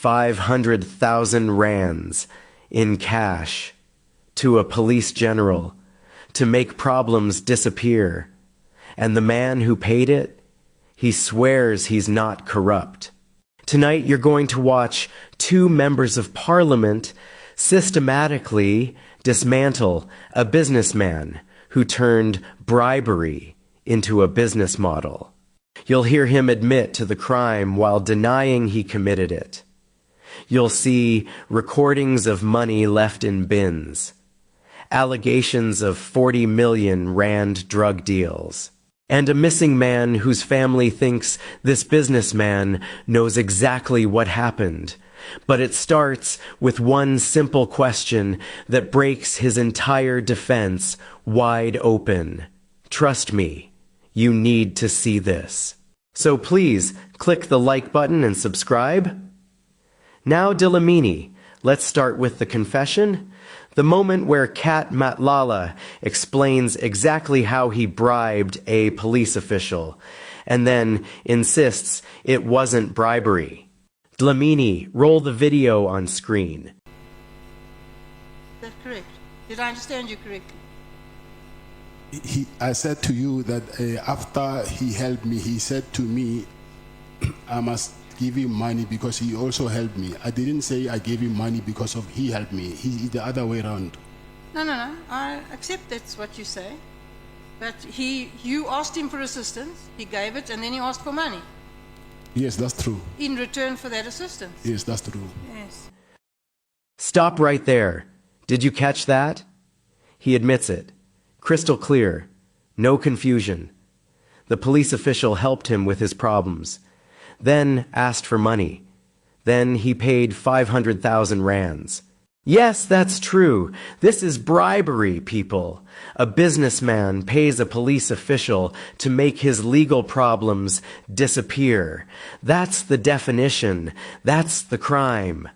500,000 rands in cash to a police general to make problems disappear. And the man who paid it, he swears he's not corrupt. Tonight you're going to watch two members of parliament systematically dismantle a businessman who turned bribery into a business model. You'll hear him admit to the crime while denying he committed it. You'll see recordings of money left in bins, allegations of 40 million rand drug deals, and a missing man whose family thinks this businessman knows exactly what happened. But it starts with one simple question that breaks his entire defense wide open. Trust me, you need to see this. So please, click the like button and subscribe. Now, Dereleen, let's start with the confession. The moment where Cat Matlala explains exactly how he bribed a police official, and then insists it wasn't bribery. Dereleen, roll the video on screen. Is that correct? Did I understand you correctly? I said to you that after he helped me, he said to me, I must give him money because he also helped me. I didn't say I gave him money because of he helped me. He the other way around. No. I accept that's what you say. But you asked him for assistance, he gave it, and then he asked for money. Yes, that's true. In return for that assistance. Yes, that's true. Yes. Stop right there. Did you catch that? He admits it. Crystal clear. No confusion. The police official helped him with his problems, then asked for money. Then he paid 500,000 rands. Yes, that's true. This is bribery, people. A businessman pays a police official to make his legal problems disappear. That's the definition. That's the crime.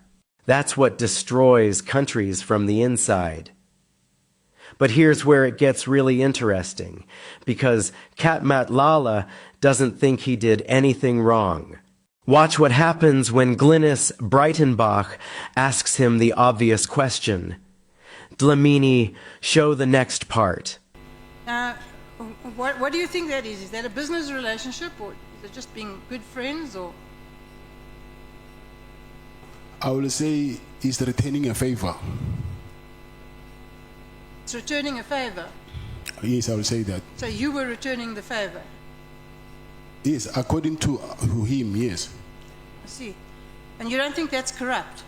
That's what destroys countries from the inside. But here's where it gets really interesting, because Cat Matlala doesn't think he did anything wrong. Watch what happens when Glynnis Breytenbach asks him the obvious question. Dereleen, show the next part. What do you think that is? Is that a business relationship, or is it just being good friends, or? I will say he's returning a favor. It's returning a favor. Yes, I will say that. So you were returning the favor? Yes, according to him, yes. I see. And you don't think that's corrupt?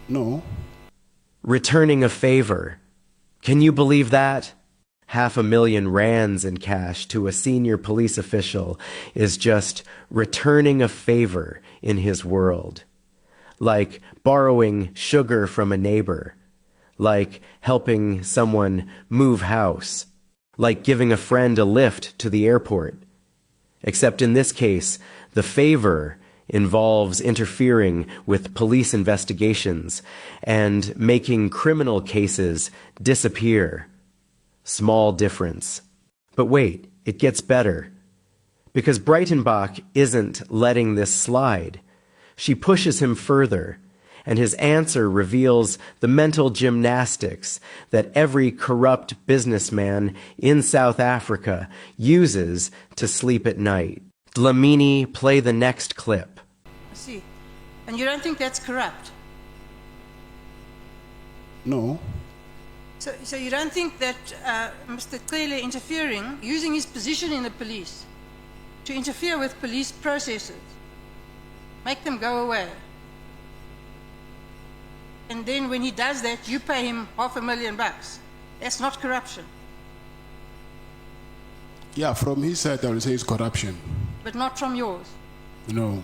No. Returning a favor. Can you believe that? 500,000 rands in cash to a senior police official is just returning a favor in his world. Like borrowing sugar from a neighbor. Like helping someone move house. Like giving a friend a lift to the airport. Except in this case, the favor involves interfering with police investigations and making criminal cases disappear. Small difference. But wait, it gets better. Because Breytenbach isn't letting this slide. She pushes him further, and his answer reveals the mental gymnastics that every corrupt businessman in South Africa uses to sleep at night. Dereleen, play the next clip. I see. And you don't think that's corrupt? No. So you don't think that Mr. Cele interfering, using his position in the police, to interfere with police processes, make them go away, and then when he does that, you pay him $500,000. That's not corruption. Yeah, from his side, I will say it's corruption. But not from yours. No.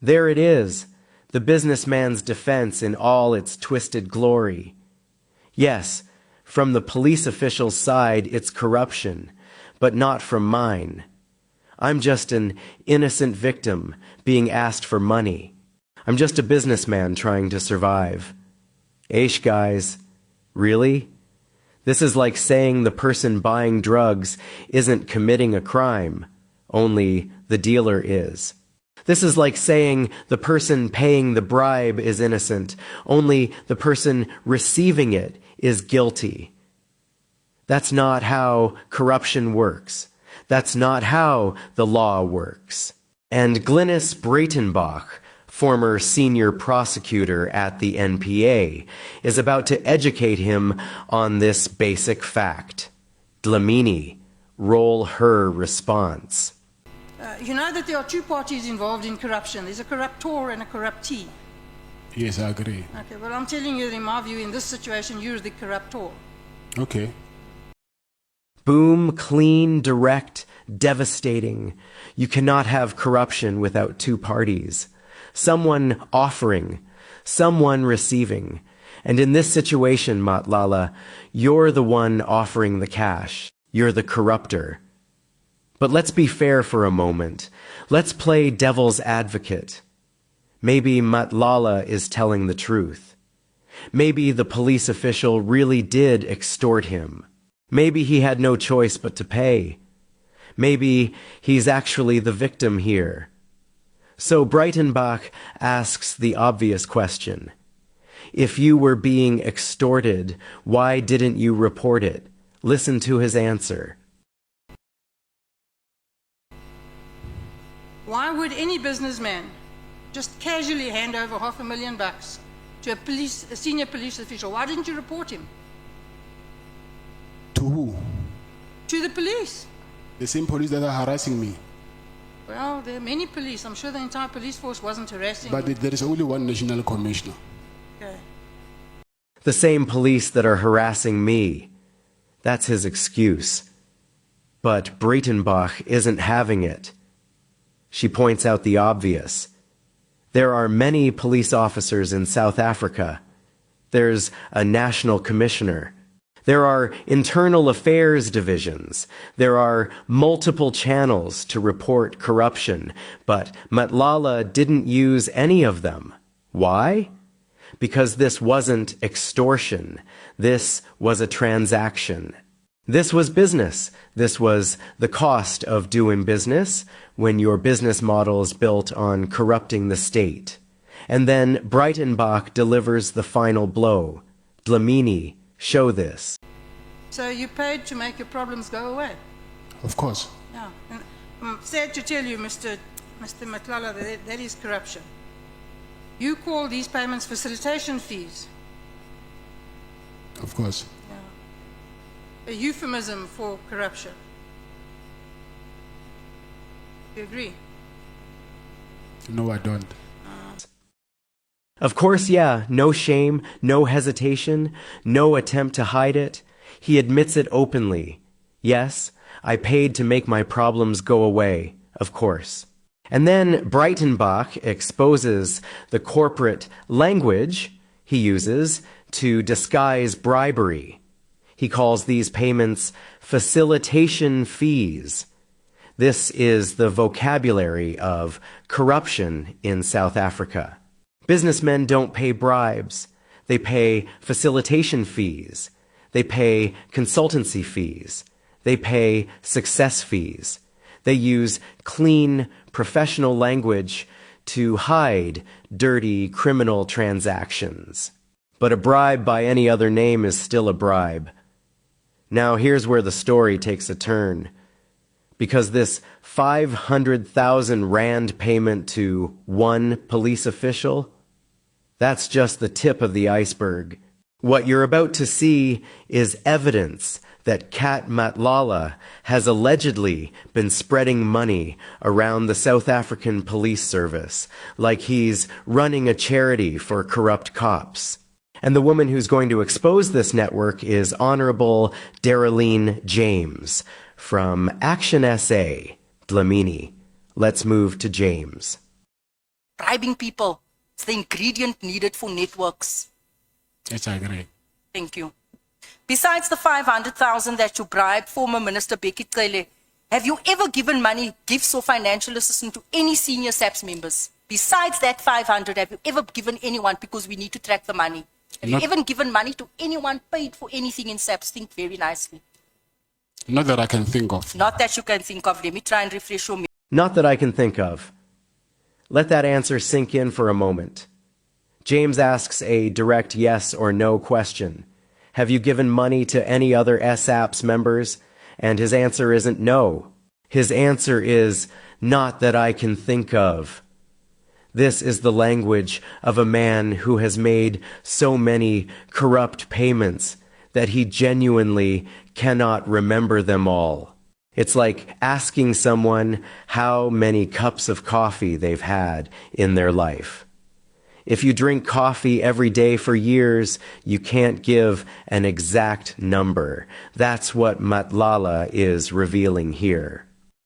There it is, the businessman's defense in all its twisted glory. Yes, from the police official's side, it's corruption, but not from mine. I'm just an innocent victim being asked for money. I'm just a businessman trying to survive. Aish, guys. Really? This is like saying the person buying drugs isn't committing a crime, only the dealer is. This is like saying the person paying the bribe is innocent, only the person receiving it is guilty. That's not how corruption works. That's not how the law works. And Glynnis Breytenbach, former senior prosecutor at the NPA, is about to educate him on this basic fact. Dlamini, roll her response. You know that there are two parties involved in corruption. There's a corruptor and a corruptee. Yes, I agree. Okay, well, I'm telling you, in my view, in this situation, you're the corruptor. Okay. Boom, clean, direct, devastating. You cannot have corruption without two parties. Someone offering, someone receiving. And in this situation, Matlala, you're the one offering the cash. You're the corruptor. But let's be fair for a moment. Let's play devil's advocate. Maybe Matlala is telling the truth. Maybe the police official really did extort him. Maybe he had no choice but to pay. Maybe he's actually the victim here. So Breytenbach asks the obvious question. If you were being extorted, why didn't you report it? Listen to his answer. Why would any businessman just casually hand over $500,000 to a senior police official? Why didn't you report him? To who? To the police. The same police that are harassing me. Well, there are many police. I'm sure the entire police force wasn't harassing But you. there is only one national commissioner. Okay. The same police that are harassing me. That's his excuse. But Breytenbach isn't having it. She points out the obvious. There are many police officers in South Africa. There's a national commissioner. There are internal affairs divisions. There are multiple channels to report corruption, but Matlala didn't use any of them. Why? Because this wasn't extortion. This was a transaction. This was business. This was the cost of doing business when your business model is built on corrupting the state. And then Breytenbach delivers the final blow. Dlamini, show this. So you paid to make your problems go away? Of course. Yeah. And I'm sad to tell you, Mr. Matlala, that is corruption. You call these payments facilitation fees. Of course. A euphemism for corruption. You agree? No, I don't. Of course, yeah, no shame, no hesitation, no attempt to hide it. He admits it openly. Yes, I paid to make my problems go away, of course. And then Breytenbach exposes the corporate language he uses to disguise bribery. He calls these payments facilitation fees. This is the vocabulary of corruption in South Africa. Businessmen don't pay bribes. They pay facilitation fees. They pay consultancy fees. They pay success fees. They use clean, professional language to hide dirty criminal transactions. But a bribe by any other name is still a bribe. Now here's where the story takes a turn. Because this 500,000 rand payment to one police official, that's just the tip of the iceberg. What you're about to see is evidence that Kat Matlala has allegedly been spreading money around the South African police service, like he's running a charity for corrupt cops. And the woman who's going to expose this network is Honorable Dereleen James from ActionSA. Dlamini. Let's move to James. Bribing people is the ingredient needed for networks. Yes, I agree. Thank you. Besides the 500,000 that you bribed former Minister Bheki Cele, have you ever given money, gifts or financial assistance to any senior SAPS members? Besides that 500, have you ever given anyone, because we need to track the money? Have you ever given money to anyone, paid for anything in SAPS? Think very nicely. Not that I can think of. Not that you can think of. Let me try and refresh your memory. Not that I can think of. Let that answer sink in for a moment. James asks a direct yes or no question. Have you given money to any other SAPS members? And his answer isn't no. His answer is, not that I can think of. This is the language of a man who has made so many corrupt payments that he genuinely cannot remember them all. It's like asking someone how many cups of coffee they've had in their life. If you drink coffee every day for years, you can't give an exact number. That's what Matlala is revealing here.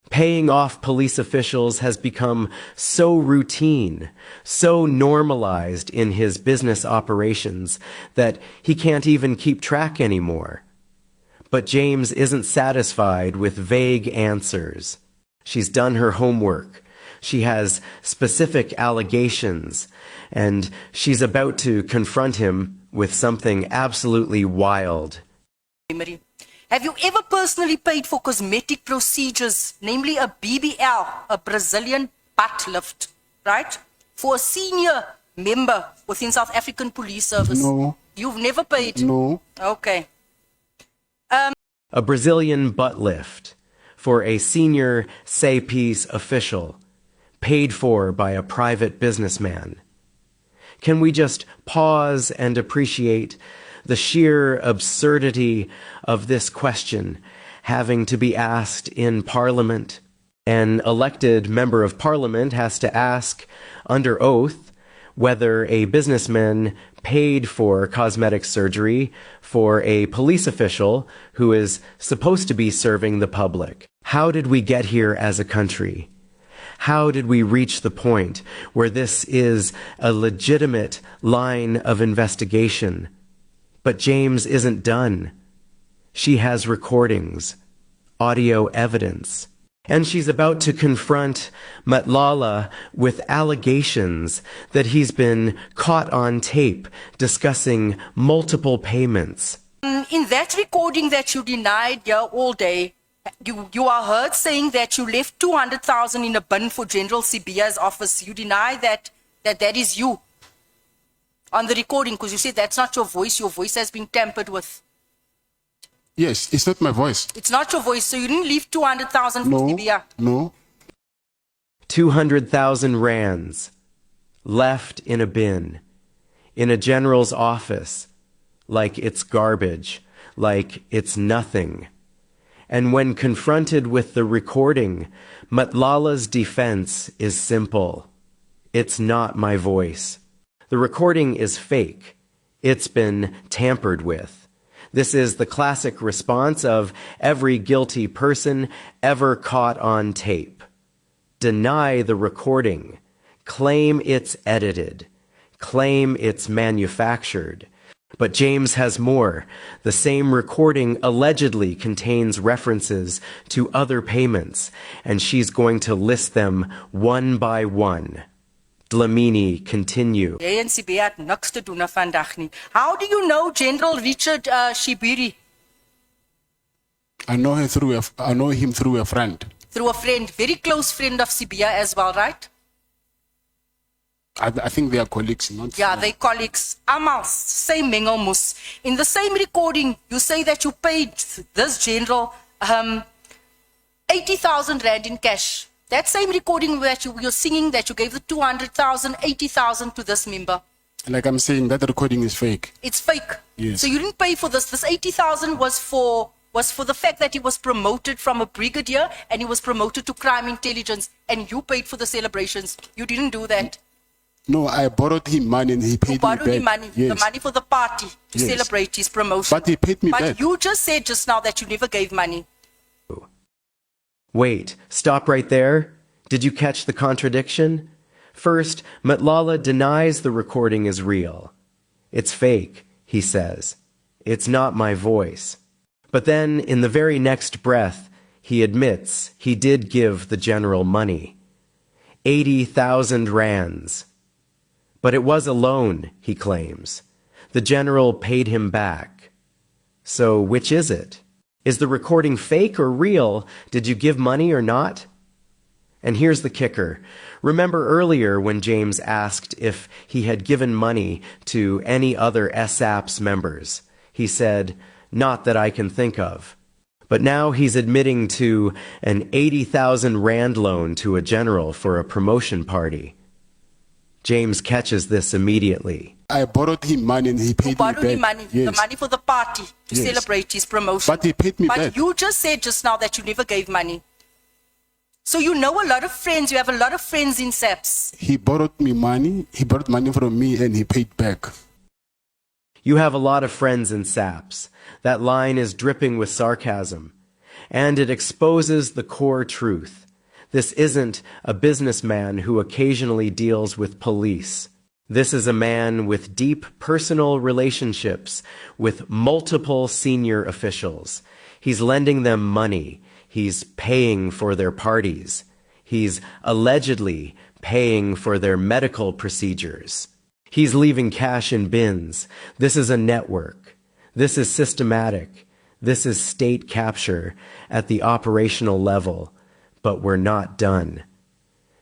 Paying off police officials has become so routine, so normalized in his business operations that he can't even keep track anymore. But James isn't satisfied with vague answers. She's done her homework. She has specific allegations, and she's about to confront him with something absolutely wild. Have you ever personally paid for cosmetic procedures, namely a BBL, a Brazilian butt lift, right? For a senior member within South African Police Service? No. You've never paid? No. Okay. A Brazilian butt lift for a senior SAPS official, paid for by a private businessman. Can we just pause and appreciate the sheer absurdity of this question having to be asked in Parliament? An elected member of Parliament has to ask under oath whether a businessman paid for cosmetic surgery for a police official who is supposed to be serving the public. How did we get here as a country? How did we reach the point where this is a legitimate line of investigation? But James isn't done. She has recordings, audio evidence, and she's about to confront Matlala with allegations that he's been caught on tape discussing multiple payments. In that recording that you denied here all day, you are heard saying that you left 200,000 in a bin for General Sibiya's office. You deny that is you on the recording, because you said that's not your voice has been tampered with. Yes, it's not my voice. It's not your voice, so you didn't leave 200,000 for Sibiya? No. 200,000 rands left in a bin, in a general's office, like it's garbage, like it's nothing. And when confronted with the recording, Matlala's defense is simple. It's not my voice. The recording is fake. It's been tampered with. This is the classic response of every guilty person ever caught on tape. Deny the recording. Claim it's edited. Claim it's manufactured. But James has more. The same recording allegedly contains references to other payments, and she's going to list them one by one. Dlamini, continue. How do you know General Richard Shibiri? I know him through a friend. Through a friend, very close friend of Sibiya as well, right? I think they are colleagues, not Yeah, friends. they're colleagues. Amal, same mengelmus. In the same recording, you say that you paid this general 80,000 rand in cash. That same recording that you're singing that you gave the 200,000, 80,000 to this member. Like I'm saying, that recording is fake. It's fake. Yes. So you didn't pay for this. This 80,000 was for the fact that he was promoted from a brigadier and he was promoted to crime intelligence, and you paid for the celebrations. You didn't do that. No, I borrowed him money and he paid You me borrowed back. him money, Yes. the money for the party to Yes. celebrate his promotion. But he paid me But back. you just said just now that you never gave money. Wait, stop right there. Did you catch the contradiction? First, Matlala denies the recording is real. It's fake, he says. It's not my voice. But then, in the very next breath, he admits he did give the general money. 80,000 rands. But it was a loan, he claims. The general paid him back. So which is it? Is the recording fake or real? Did you give money or not? And here's the kicker. Remember earlier when James asked if he had given money to any other SAPS members? He said, "Not that I can think of." But now he's admitting to an 80,000 rand loan to a general for a promotion party. James catches this immediately. I borrowed him money and he paid me back. Borrowed him money, Yes. the money for the party to Yes. celebrate his promotion. But he paid me But back. you just said just now that you never gave money. So you know a lot of friends, you have a lot of friends in SAPS. He borrowed me money. He borrowed money from me and he paid back. You have a lot of friends in SAPS. That line is dripping with sarcasm. And it exposes the core truth. This isn't a businessman who occasionally deals with police. This is a man with deep personal relationships with multiple senior officials. He's lending them money. He's paying for their parties. He's allegedly paying for their medical procedures. He's leaving cash in bins. This is a network. This is systematic. This is state capture at the operational level. But we're not done.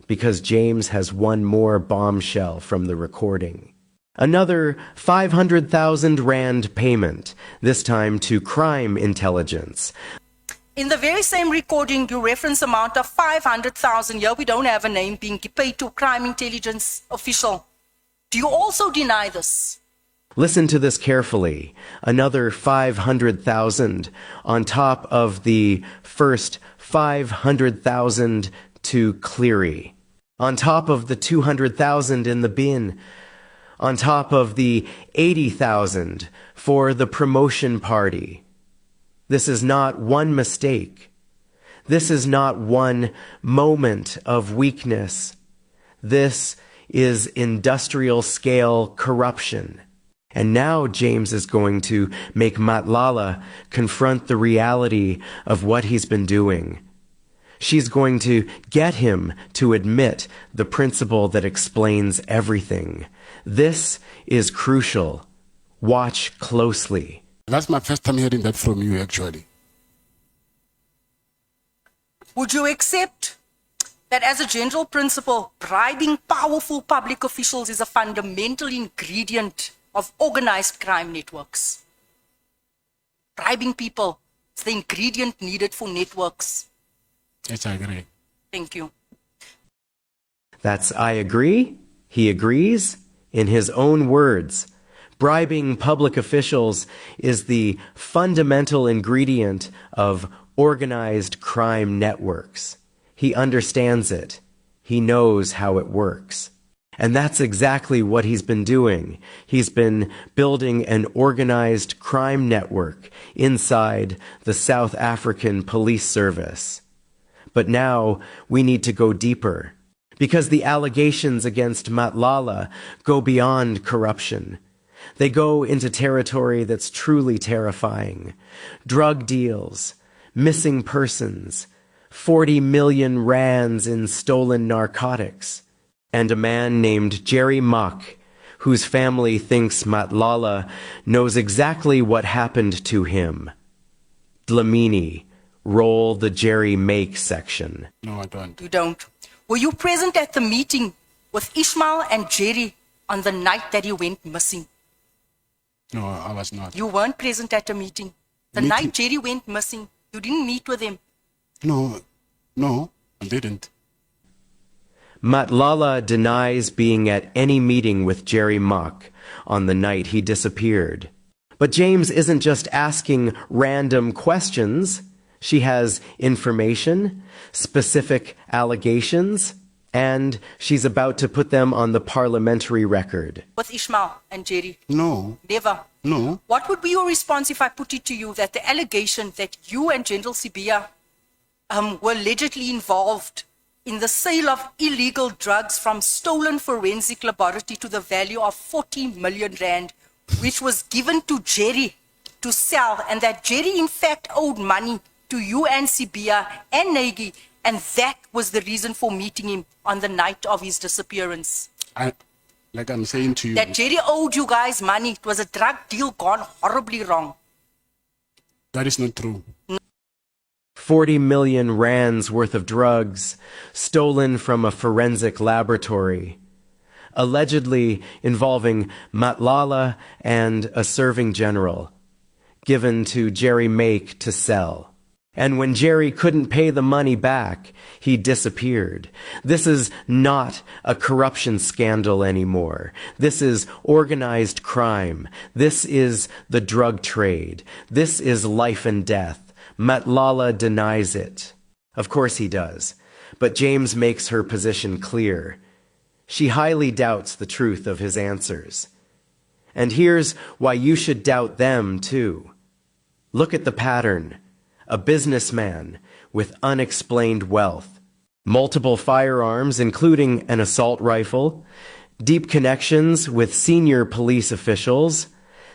Because James has one more bombshell from the recording. Another 500,000 rand payment, this time to crime intelligence. In the very same recording, you reference amount of 500,000. Here we don't have a name being paid to a crime intelligence official. Do you also deny this? Listen to this carefully. Another 500,000 on top of the first 500,000 to Cleary. On top of the 200,000 in the bin. On top of the 80,000 for the promotion party. This is not one mistake. This is not one moment of weakness. This is industrial scale corruption. And now James is going to make Matlala confront the reality of what he's been doing. She's going to get him to admit the principle that explains everything. This is crucial. Watch closely. That's my first time hearing that from you, actually. Would you accept that as a general principle, bribing powerful public officials is a fundamental ingredient of organized crime networks? Bribing people is the ingredient needed for networks. Yes, I agree. Thank you. That's I agree. He agrees. In his own words, bribing public officials is the fundamental ingredient of organized crime networks. He understands it. He knows how it works. And that's exactly what he's been doing. He's been building an organized crime network inside the South African Police Service. But now we need to go deeper, because the allegations against Matlala go beyond corruption. They go into territory that's truly terrifying. Drug deals, missing persons, 40 million rands in stolen narcotics, and a man named Jerry Muck, whose family thinks Matlala knows exactly what happened to him. Dlamini, roll the Jerry Make section. No, I don't. You don't. Were you present at the meeting with Ishmael and Jerry on the night that he went missing? No, I was not. You weren't present at the meeting. The Meeting? night Jerry went missing, you didn't meet with him. No, I didn't. Matlala denies being at any meeting with Jerry Muck on the night he disappeared. But James isn't just asking random questions. She has information, specific allegations, and she's about to put them on the parliamentary record. With Ishmael and Jerry? No, Never. no. What would be your response if I put it to you that the allegation that you and General Sibia were allegedly involved in the sale of illegal drugs from stolen forensic laboratory to the value of 40 million rand, which was given to Jerry to sell, and that Jerry in fact owed money to you and Sibia and Nagy, and that was the reason for meeting him on the night of his disappearance? Like I'm saying to you, That Jerry owed you guys money. It was a drug deal gone horribly wrong. that is not true. 40 million rands worth of drugs stolen from a forensic laboratory, allegedly involving Matlala and a serving general, given to Jerry Make to sell. And when Jerry couldn't pay the money back, he disappeared. This is not a corruption scandal anymore. This is organized crime. This is the drug trade. This is life and death. Matlala denies it. Of course he does. But James makes her position clear. She highly doubts the truth of his answers. And here's why you should doubt them too. Look at the pattern. A businessman with unexplained wealth, multiple firearms, including an assault rifle, deep connections with senior police officials,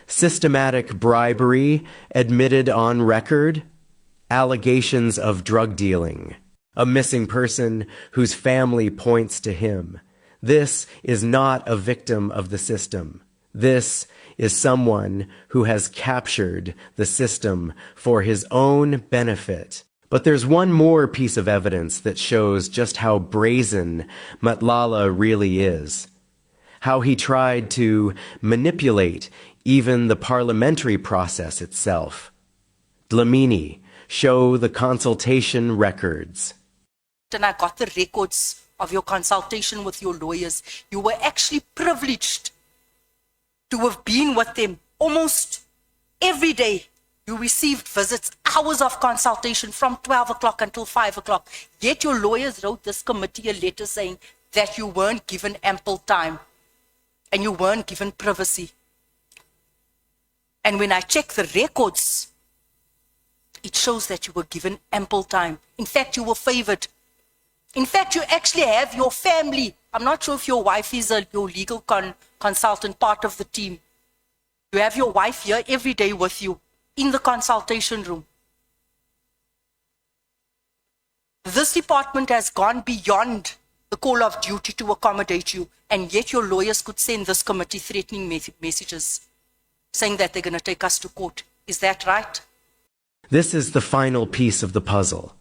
systematic bribery admitted on record, allegations of drug dealing, a missing person whose family points to him. This is not a victim of the system. This is someone who has captured the system for his own benefit. But there's one more piece of evidence that shows just how brazen Matlala really is. How he tried to manipulate even the parliamentary process itself. Dlamini, show the consultation records. And I got the records of your consultation with your lawyers. You were actually privileged to have been with them almost every day. You received visits, hours of consultation from 12 o'clock until 5 o'clock. Yet your lawyers wrote this committee a letter saying that you weren't given ample time and you weren't given privacy. And when I check the records, it shows that you were given ample time. In fact, you were favored. In fact, you actually have your family. I'm not sure if your wife is your legal consultant, part of the team. You have your wife here every day with you in the consultation room. This department has gone beyond the call of duty to accommodate you, and yet your lawyers could send this committee threatening messages saying that they're going to take us to court. Is that right? This is the final piece of the puzzle.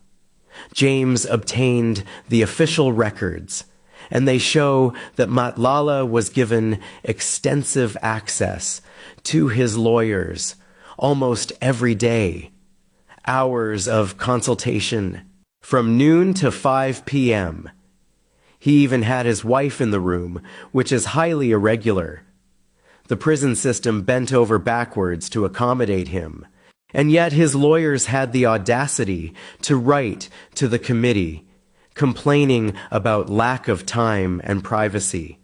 James obtained the official records, and they show that Matlala was given extensive access to his lawyers almost every day. Hours of consultation from noon to 5 p.m. He even had his wife in the room, which is highly irregular. The prison system bent over backwards to accommodate him. And yet his lawyers had the audacity to write to the committee, complaining about lack of time and privacy.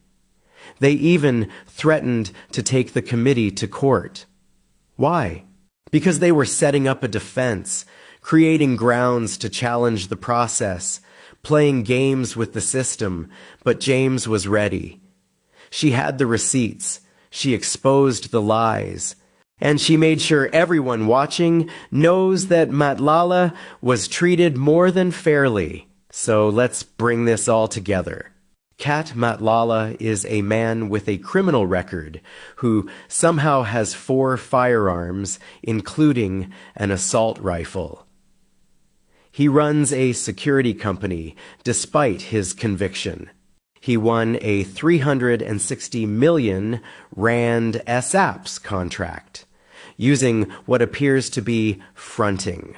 They even threatened to take the committee to court. Why? Because they were setting up a defense, creating grounds to challenge the process, playing games with the system, but James was ready. She had the receipts. She exposed the lies. And she made sure everyone watching knows that Matlala was treated more than fairly. So let's bring this all together. Kat Matlala is a man with a criminal record who somehow has 4 firearms, including an assault rifle. He runs a security company despite his conviction. He won a 360 million rand SAPS contract, using what appears to be fronting.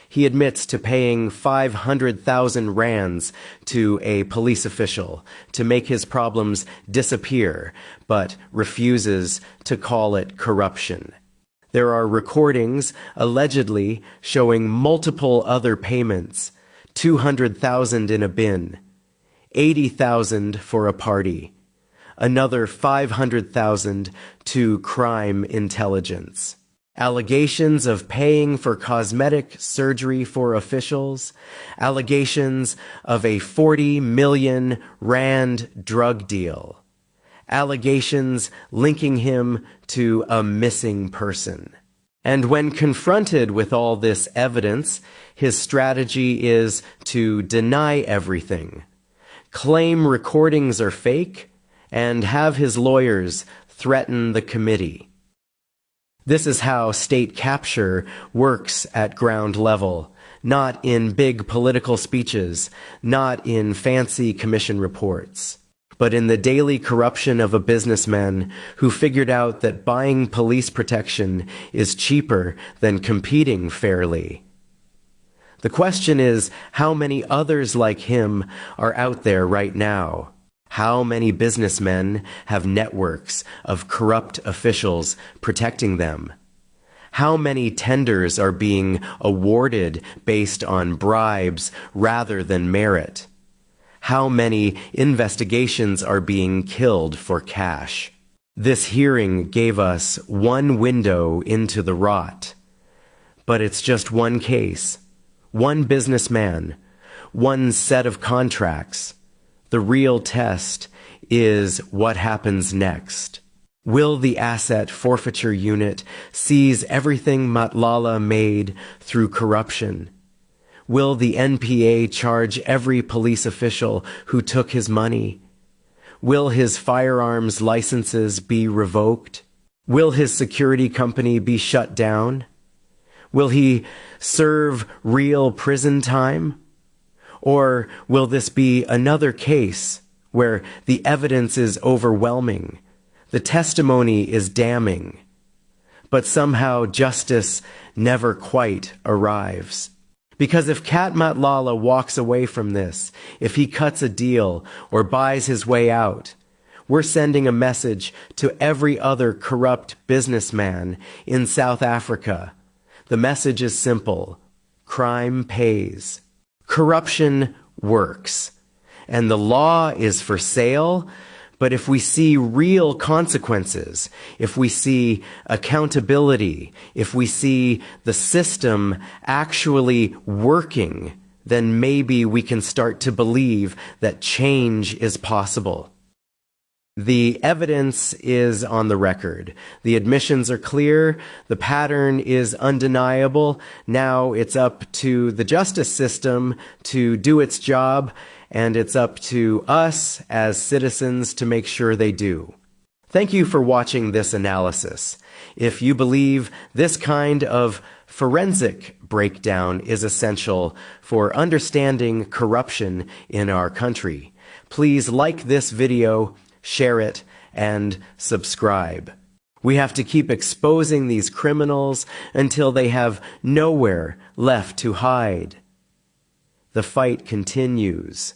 He admits to paying 500,000 rands to a police official to make his problems disappear, but refuses to call it corruption. There are recordings allegedly showing multiple other payments, 200,000 in a bin, 80,000 for a party, another 500,000 to crime intelligence. Allegations of paying for cosmetic surgery for officials, allegations of a 40 million rand drug deal, allegations linking him to a missing person. And when confronted with all this evidence, his strategy is to deny everything, claim recordings are fake, and have his lawyers threaten the committee. This is how state capture works at ground level, not in big political speeches, not in fancy commission reports, but in the daily corruption of a businessman who figured out that buying police protection is cheaper than competing fairly. The question is, how many others like him are out there right now? How many businessmen have networks of corrupt officials protecting them? How many tenders are being awarded based on bribes rather than merit? How many investigations are being killed for cash? This hearing gave us one window into the rot, but it's just one case, one businessman, one set of contracts. The real test is what happens next. Will the asset forfeiture unit seize everything Matlala made through corruption? Will the NPA charge every police official who took his money? Will his firearms licenses be revoked? Will his security company be shut down? Will he serve real prison time? Or will this be another case where the evidence is overwhelming, the testimony is damning, but somehow justice never quite arrives? Because if Kat Matlala walks away from this, if he cuts a deal or buys his way out, we're sending a message to every other corrupt businessman in South Africa. The message is simple: crime pays. Corruption works, and the law is for sale. But if we see real consequences, if we see accountability, if we see the system actually working, then maybe we can start to believe that change is possible. The evidence is on the record. The admissions are clear. The pattern is undeniable. Now it's up to the justice system to do its job, and it's up to us as citizens to make sure they do. Thank you for watching this analysis. If you believe this kind of forensic breakdown is essential for understanding corruption in our country, please like this video, share it, and subscribe. We have to keep exposing these criminals until they have nowhere left to hide. The fight continues.